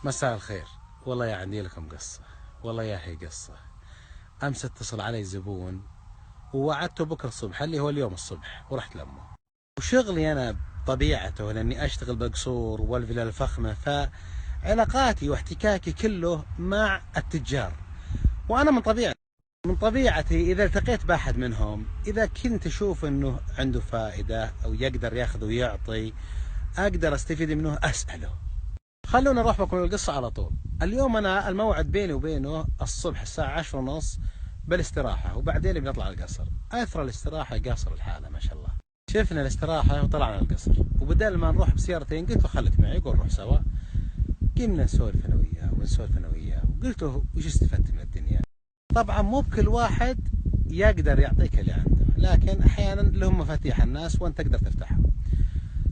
مساء الخير. والله يا عندي لكم قصة. والله يا هي قصة. أمس اتصل علي زبون ووعدته بكرة الصبح اللي هو اليوم الصبح ورحت لأمه. وشغلي أنا بطبيعته لأني أشتغل بقصور والفلا الفخمة، فعلاقاتي واحتكاكي كله مع التجار. وأنا من طبيعتي إذا التقيت بأحد منهم، إذا كنت أشوف أنه عنده فائدة أو يقدر ياخذ ويعطي، أقدر أستفيد منه أسأله. خلونا نروح بكم القصة على طول. اليوم أنا الموعد بيني وبينه الصبح الساعة 10:30 بالاستراحة، وبعدين بنطلع القصر. أثر الاستراحة قاصر الحالة ما شاء الله. شفنا الاستراحة وطلعنا القصر، وبدل ما نروح بسيارتين قلت له خليك معي، يقول روح سوا. قمنا نسولف أنا وياه ونسولف أنا وياه، وقلت له وش استفدت من الدنيا؟ طبعا مو بكل واحد يقدر يعطيك اللي عنده، لكن أحيانا لهم مفاتيح الناس وأنت تقدر تفتحهم.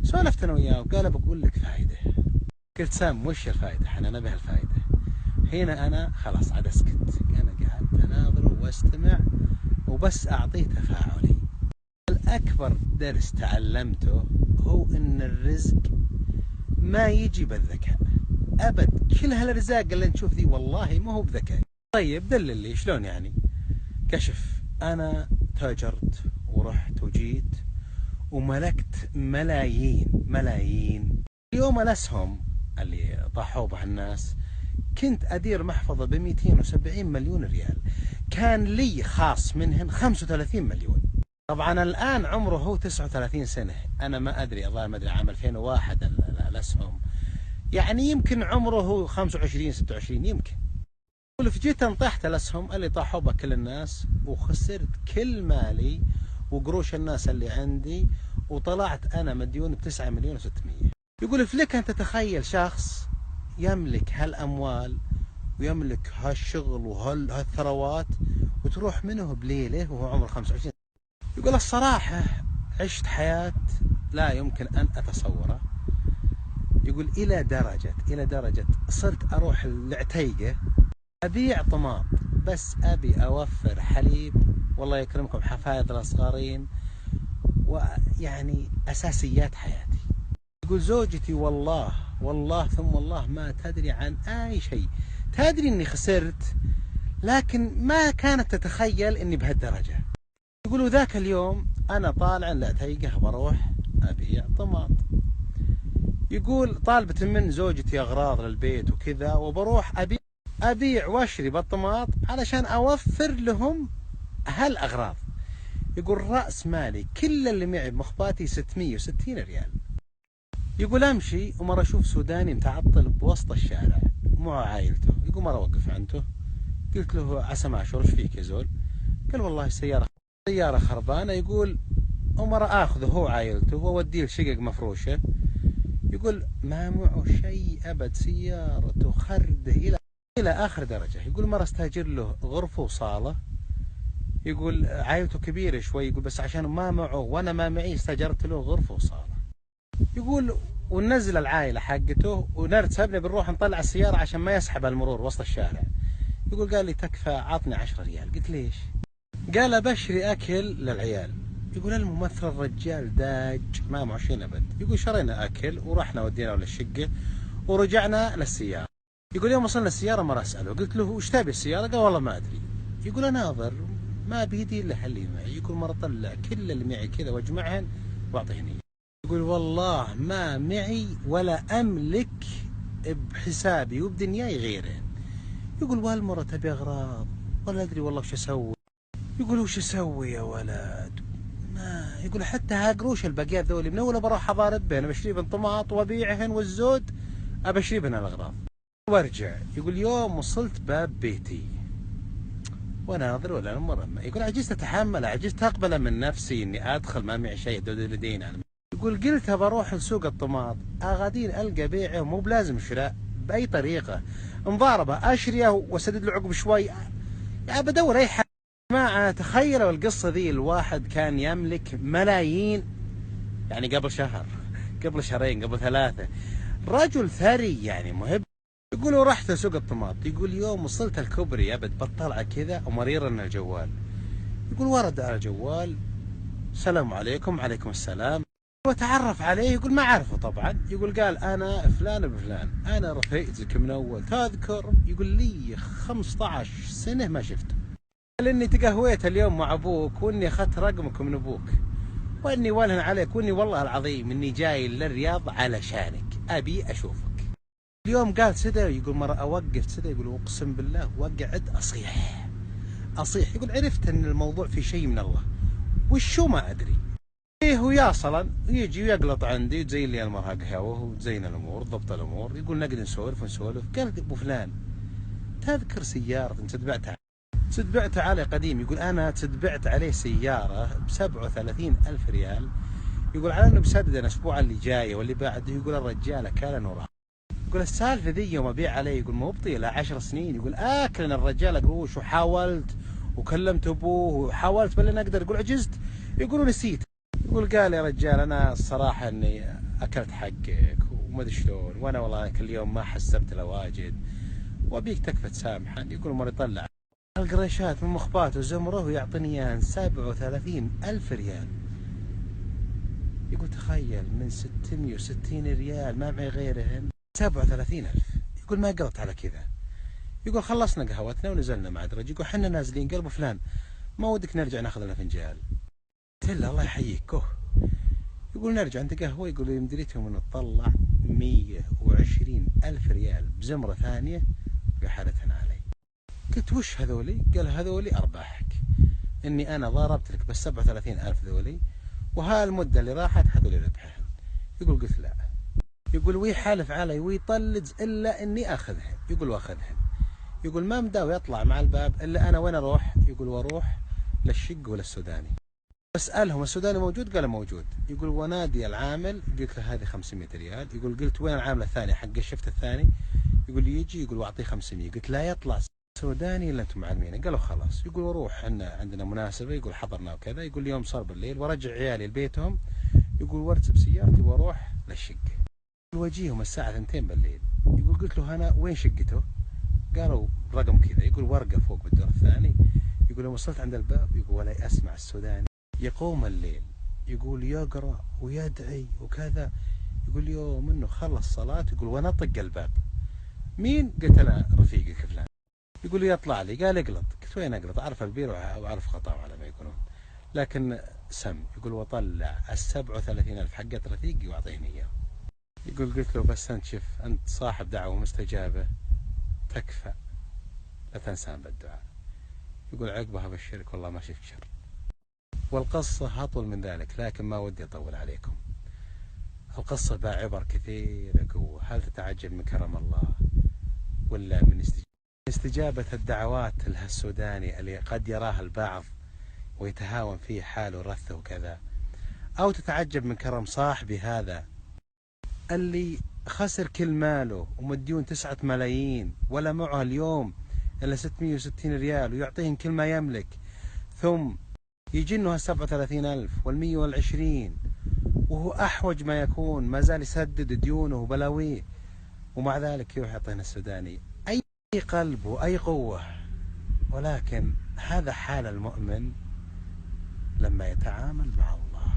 سولفت أنا وياه وقال بقول لك فائدة. قلت سام وش الفائدة؟ انا نبي الفائدة. هنا انا خلاص عاد اسكت، انا قعدت اناظره واستمع وبس اعطيه تفاعلي. الاكبر درس تعلمته هو ان الرزق ما يجي بالذكاء ابد. كل هالارزاق اللي نشوف ذي والله ما هو بذكاء. طيب دلل لي شلون يعني؟ كشف. انا تاجرت ورحت وجيت وملكت ملايين. اليوم الاسهم اللي طاحوا بها الناس كنت أدير محفظة ب270 مليون ريال، كان لي خاص منهن 35 مليون. طبعا الآن عمره هو 39 سنة، أنا ما أدري، الله ما أدري، عام 2001 الأسهم، يعني يمكن عمره هو 25 26 يمكن. جيت انطحت الأسهم اللي طاحوا بها كل الناس، وخسرت كل مالي وقروش الناس اللي عندي، وطلعت أنا مديون ب9 مليون و600. يقول فلك أن تتخيل شخص يملك هالأموال ويملك هالشغل وهالثروات وتروح منه بليلة وهو عمره 25. يقول الصراحة عشت حياة لا يمكن أن أتصورها. يقول إلى درجة صرت أروح العتيقة أبيع طماط، بس أبي أوفر حليب، والله يكرمكم حفايض الأصغرين، ويعني أساسيات حياتي. يقول زوجتي والله ثم الله ما تدري عن أي شيء، تدري أني خسرت لكن ما كانت تتخيل أني بهالدرجة. يقولوا ذاك اليوم أنا طالع العتيقة بروح أبيع طماط. يقول طالبت من زوجتي أغراض للبيت وكذا، وبروح أبيع وأشري بالطماط علشان أوفر لهم هالأغراض. يقول رأس مالي كل اللي معي بمخباتي 660 ريال. يقول امشي ومره اشوف سوداني متعطل بوسط الشارع مع عائلته، يقول مره اوقف عنده، قلت له عسى ما اشوف ايش فيك يا زول؟ قال والله سياره خربانه. يقول ومره اخذه هو عائلته واوديه لشقق مفروشه. يقول ما معه شيء ابد، سيارته خرده الى اخر درجه. يقول مره استاجر له غرفه وصاله. يقول عائلته كبيره شوي، يقول بس عشان ما معه وانا ما معي استاجرت له غرفه وصاله. يقول وننزل العائله حقته ونرتب بنروح نطلع السياره عشان ما يسحب المرور وسط الشارع. يقول قال لي تكفى عطني 10 ريال. قلت ليش؟ قال ابشري اكل للعيال. يقول الممثل الرجال داج ما معه شيء ابد. يقول شرينا اكل ورحنا ودينا للشقه ورجعنا للسياره. يقول يوم وصلنا السياره مره اساله، قلت له وش تبي السياره؟ قال والله ما ادري. يقول اناظر ما بيدي الا اللي معي. يقول مره طلع كل اللي معي كذا واجمعهن واعطيني. يقول والله ما معي ولا أملك بحسابي وبدنياي غيرهن. يقول والمرة تبي أغراض ولا أدري والله وش أسوي. يقول وش أسوي يا ولد؟ ما يقول حتى هاقروش البقيات ذولي من أول بروح أضارب بين بشري بن طماط وأبيعهن والزود أبشري بن الأغراض وارجع. يقول يوم وصلت باب بيتي وناظر ولا مرمى. يقول عجزت أتحمل، عجزت أقبل من نفسي إني أدخل ما معي شيء دودين. يقول قلت بروح لسوق الطماط اغادين القى بيعه مو بلازم شراء باي طريقه، مضاربه اشريه واسدد له عقب شوي، يعني بدور اي حاجه. جماعه تخيلوا القصه ذي، الواحد كان يملك ملايين يعني قبل شهر، قبل شهرين، قبل 3، رجل ثري يعني مهب. يقول ورحت لسوق الطماط. يقول يوم وصلت الكوبري ابد بطلع كذا ومرير ان الجوال. يقول ورد على الجوال السلام عليكم. عليكم السلام. وتعرف عليه يقول ما أعرفه طبعا. يقول قال أنا فلان بفلان، أنا رفيقتك من أول تذكر. يقول لي 15 سنة ما شفته. قال إني تقهويت اليوم مع أبوك وإني أخذت رقمك من أبوك وإني ولهن عليك وإني والله العظيم إني جاي للرياض علشانك أبي أشوفك. اليوم قال سدى، يقول مرة أوقف سدى، يقول أقسم بالله وقعد أصيح. يقول عرفت أن الموضوع في شيء من الله، وشو ما أدري. إيه وياصلا يجي ويقلط عندي وتزين لي المرأة قهوة وتزين الأمور ضبط الأمور. يقول نقدر نسولف ونسولف. قال أبو فلان تذكر سيارة تتبعتها علي قديم؟ يقول أنا تتبعت عليه سيارة ب37,000 ريال. يقول على أنه بسدد الأسبوع اللي جاي واللي بعده. يقول الرجال كان نورا. يقول السالفة ذي يوم أبيع عليه يقول مو بطيلة 10 سنين. يقول آكلنا الرجال قروش وحاولت وكلمت أبوه وحاولت بل أقدر. يقول عجزت. يقولوا نسيت. يقول قال يا رجال أنا الصراحة أني أكلت حقك وما أدري شلون، وأنا والله كل يوم ما حسبت له واجد وأبيك تكفى تسامحني. يقول مرة يطلع القريشات من مخباته وزمره ويعطيني إياه 37,000 ريال. يقول تخيل من 660 ريال ما معي غيرهن 37,000. يقول ما قلت على كذا. يقول خلصنا قهوتنا ونزلنا مع درج. يقول حنا نازلين قال ابو فلان ما ودك نرجع ناخذ لنا فنجان؟ قلت له الله يحييك كه. يقول نرجع انت قهوه. يقول يمدريتهم انه تطلع 120,000 ريال بزمره ثانيه وقحلتهن علي. قلت وش هذولي؟ قال هذولي ارباحك، اني انا ضاربت لك بس 37,000 ذولي وهالمده اللي راحت هذولي ربحهن. يقول قلت لا. يقول ويحالف علي ويطلج الا اني اخذهن. يقول واخذهن. يقول ما مداوي يطلع مع الباب الا انا وين اروح؟ يقول واروح للشق ولا السوداني اسالهم السوداني موجود؟ قال موجود. يقول ونادي العامل قلت له هذه 500 ريال. يقول قلت وين العامل الثاني حق الشفت الثاني؟ يقول يجي. يقول واعطيه 500. قلت لا يطلع سوداني الا انتم معلمينه. قالوا خلاص. يقول واروح احنا عندنا مناسبه يقول حضرنا وكذا. يقول اليوم صار بالليل ورجع عيالي لبيتهم. يقول وارتب سيارتي واروح للشق. واجيهم الساعه 2 بالليل. يقول قلت له انا وين شقته؟ قالوا رقم كذا. يقول ورقه فوق بالدور الثاني. يقول يوم وصلت عند الباب يقول ولا اسمع السوداني يقوم الليل يقول يقرا ويدعي وكذا. يقول يوم انه خلص صلاه يقول ونطق الباب. مين؟ قلت انا رفيقك فلان. يقول لي يطلع لي. قال اقلط. قلت وين اقلط؟ اعرف البير واعرف خطاه على ما يقولون، لكن سم. يقول وطلع 37,000 حقت رفيقي واعطيني اياه. يقول قلت له بس انت شوف انت صاحب دعوه مستجابه تكفى لا تنسان بالدعاء. يقول عقبها ابشرك والله ما شفت شر. والقصه اطول من ذلك لكن ما ودي اطول عليكم. القصه بها عبر كثيره قوه. هل تتعجب من كرم الله ولا من استجابة الدعوات لها السوداني اللي قد يراها البعض ويتهاون فيه حاله رثه وكذا، أو تتعجب من كرم صاحبي هذا اللي خسر كل ماله ومديون 9 ملايين ولا معه اليوم إلا 660 ريال ويعطيهم كل ما يملك، ثم يجنه 37,000 وال120 وهو أحوج ما يكون ما زال يسدد ديونه وبلاويه، ومع ذلك يروح يعطينا السوداني أي قلب وأي قوة. ولكن هذا حال المؤمن لما يتعامل مع الله.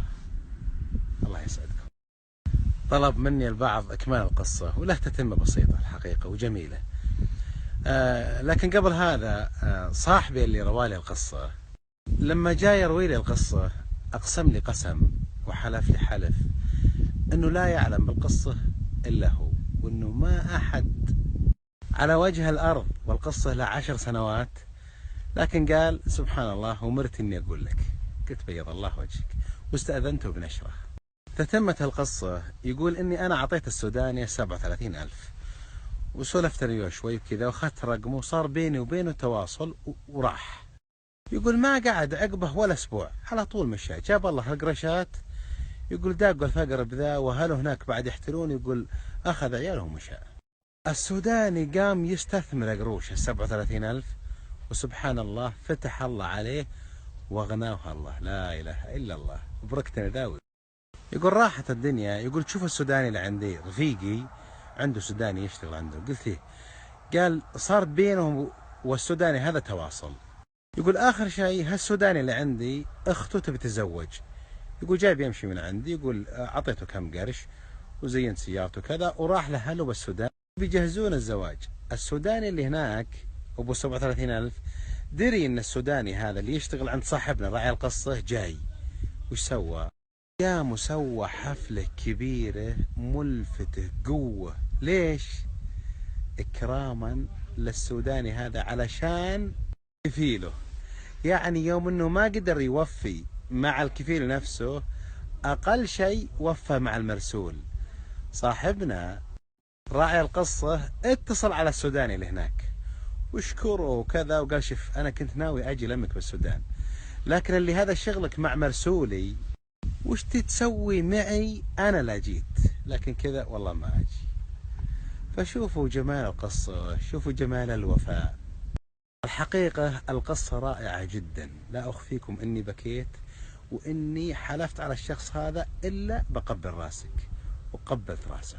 الله يسعدكم. طلب مني البعض إكمال القصة وله تتمة بسيطة الحقيقة وجميلة. لكن قبل هذا صاحبي اللي روالي القصة لما جاء يروي لي القصة أقسم لي قسم وحلف لي حلف أنه لا يعلم بالقصة إلا هو، وأنه ما أحد على وجه الأرض، والقصة لها 10 سنوات، لكن قال سبحان الله ومرت إني أقول لك. قلت بيض الله وجهك واستأذنته بنشره. تتمت القصة. يقول إني أنا أعطيت السوداني 37,000 وسولفت أنا شوي بكذا وأخذت رقمه وصار بيني وبينه تواصل وراح. يقول ما قعد عقبه ولا أسبوع على طول مشى جاب الله القرشات. يقول داقوا الفقر بذا وهلو هناك بعد يحتلون. يقول أخذ عياله ومشى. السوداني قام يستثمر قروش 37,000 وسبحان الله فتح الله عليه واغناه الله. لا اله الا الله. بركتنا داوي. يقول راحت الدنيا. يقول تشوف السوداني اللي عندي رفيقي عنده سوداني يشتغل عنده. قلت ايه؟ قال صار بينهم والسوداني هذا تواصل. يقول اخر شيء هالسوداني اللي عندي اخته تبي تتزوج. يقول جاي بيمشي من عندي، يقول أعطيته كم قرش وزينت سيارته كذا وراح لأهله بالسودان بيجهزون الزواج. السوداني اللي هناك أبو 37,000 دري إن السوداني هذا اللي يشتغل عند صاحبنا راعي القصة جاي، وش سوى؟ قام وسوى حفلة كبيرة ملفتة قوة. ليش؟ إكراما للسوداني هذا علشان كفيله. يعني يوم انه ما قدر يوفي مع الكفيل نفسه، اقل شيء وفى مع المرسول. صاحبنا راعي القصة اتصل على السوداني اللي هناك واشكره وكذا، وقال شوف انا كنت ناوي اجي لمك بالسودان، لكن اللي هذا شغلك مع مرسولي، وش تتسوي معي؟ انا لا جيت، لكن كذا والله ما اجي. فشوفوا جمال القصة، شوفوا جمال الوفاء. الحقيقة القصة رائعة جدا، لا أخفيكم أني بكيت وأني حلفت على الشخص هذا إلا بقبل راسك، وقبلت راسه.